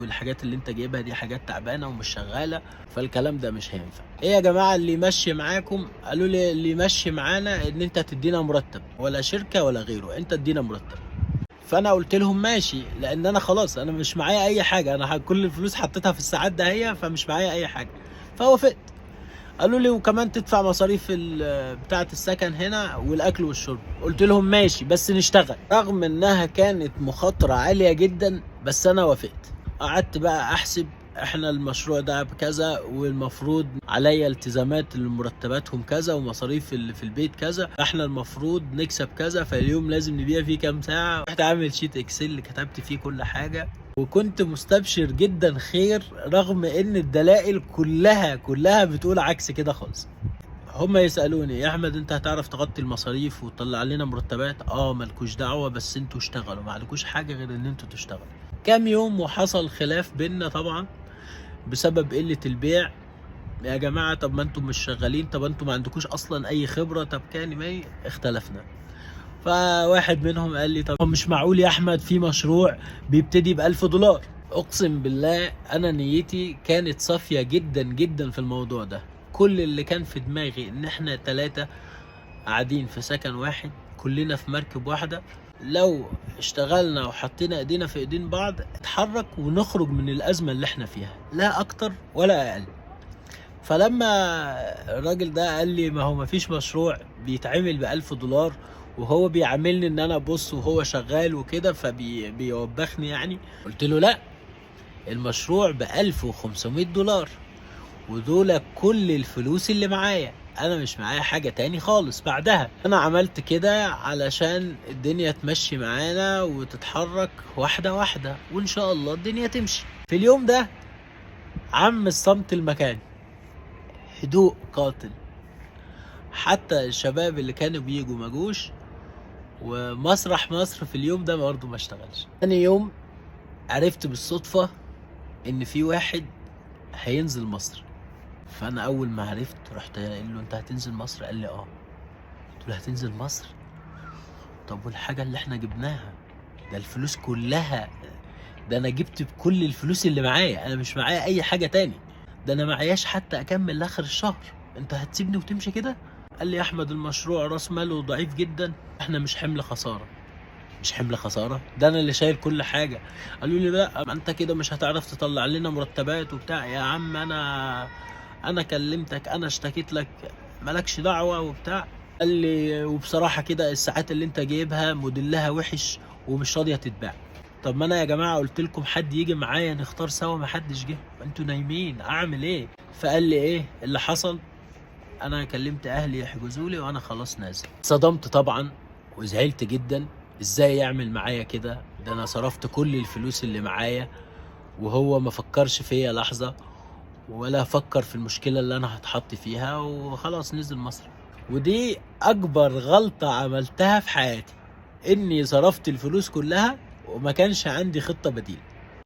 والحاجات اللي انت جايبها دي حاجات تعبانه ومش شغاله، فالكلام ده مش هينفع. ايه يا جماعه اللي يمشي معاكم؟ قالوا لي اللي يمشي معانا ان انت تدينا مرتب، ولا شركه ولا غيره، انت تدينا مرتب. فانا قلت لهم ماشي، لان انا خلاص انا مش معايا اي حاجه، انا كل الفلوس حطيتها في الساعات ده هي، فمش معايا اي حاجه. فوافقت. قالوا لي وكمان تدفع مصاريف بتاعه السكن هنا والاكل والشرب. قلت لهم ماشي بس نشتغل، رغم انها كانت مخاطره عاليه جدا، بس انا وافقت. قعدت بقى احسب احنا المشروع ده بكذا، والمفروض عليا التزامات اللي مرتباتهم كذا، ومصاريف اللي في البيت كذا، احنا المفروض نكسب كذا، فاليوم لازم نبيع فيه كام ساعه. رحت عامل شيت اكسل كتبت فيه كل حاجه، وكنت مستبشر جدا خير، رغم ان الدلائل كلها بتقول عكس كده خالص. هما يسألوني يا احمد انت هتعرف تغطي المصاريف وتطلع لنا مرتبات؟ مالكوش دعوة، بس انتوا اشتغلوا، معلكوش حاجة غير ان انتوا تشتغلوا. كام يوم وحصل خلاف بينا طبعا بسبب قلة البيع. يا جماعة طب ما انتوا مش شغالين، طب انتوا ما عندكوش اصلا اي خبرة، طب كان ما اختلفنا. فواحد منهم قال لي طب مش معقول يا احمد في مشروع بيبتدي ب$1000. اقسم بالله انا نيتي كانت صافية جدا جدا في الموضوع ده. كل اللي كان في دماغي ان احنا 3 قاعدين في سكن واحد، كلنا في مركب واحدة، لو اشتغلنا وحطينا ايدينا في ايدين بعض اتحرك ونخرج من الازمة اللي احنا فيها، لا اكتر ولا اقل. فلما الراجل ده قال لي ما هو مفيش مشروع بيتعمل ب$1000، وهو بيعاملني ان انا بص وهو شغال وكده، فبيوبخني يعني. قلت له لا، المشروع ب$1500، ودول كل الفلوس اللي معايا، انا مش معايا حاجة تاني خالص بعدها. انا عملت كده علشان الدنيا تمشي معانا وتتحرك واحدة واحدة، وان شاء الله الدنيا تمشي. في اليوم ده عم الصمت المكاني، هدوء قاتل، حتى الشباب اللي كانوا بيجوا ما جوش، ومسرح مصر في اليوم ده برضه ما اشتغلش. تاني يوم عرفت بالصدفة ان في واحد هينزل مصر. فانا اول ما عرفت رحت قايل له انت هتنزل مصر؟ قال لي اه. قلت له هتنزل مصر؟ طب والحاجة اللي احنا جبناها؟ ده الفلوس كلها، ده انا جبت بكل الفلوس اللي معايا، انا مش معايا اي حاجة تاني، ده انا معياش حتى اكمل لاخر الشهر، انت هتسيبني وتمشي كده؟ قال لي يا احمد المشروع راس ماله ضعيف جدا، احنا مش حمل خسارة. مش حمل خسارة؟ ده انا اللي شايل كل حاجة. قالوا لي لا ما انت كده مش هتعرف تطلع لنا مرتبات وبتاع. يا عم انا كلمتك، انا اشتكيت لك، مالكش دعوة وبتاع. قال لي وبصراحة كده الساعات اللي انت جايبها موديلها وحش ومش راضية تتباع. طب ما انا يا جماعة قلت لكم حد يجي معايا نختار سوا، ما حدش جه، انتوا نايمين، اعمل ايه؟ فقال لي ايه اللي حصل؟ انا كلمت اهلي يحجزوا لي وانا خلاص نازل. صدمت طبعا وزعلت جدا، ازاي يعمل معايا كده؟ ده انا صرفت كل الفلوس اللي معايا، وهو ما فكرش فيا لحظة، ولا فكر في المشكلة اللي انا هتحط فيها، وخلاص نزل مصر. ودي اكبر غلطة عملتها في حياتي، اني صرفت الفلوس كلها وما كانش عندي خطة بديلة.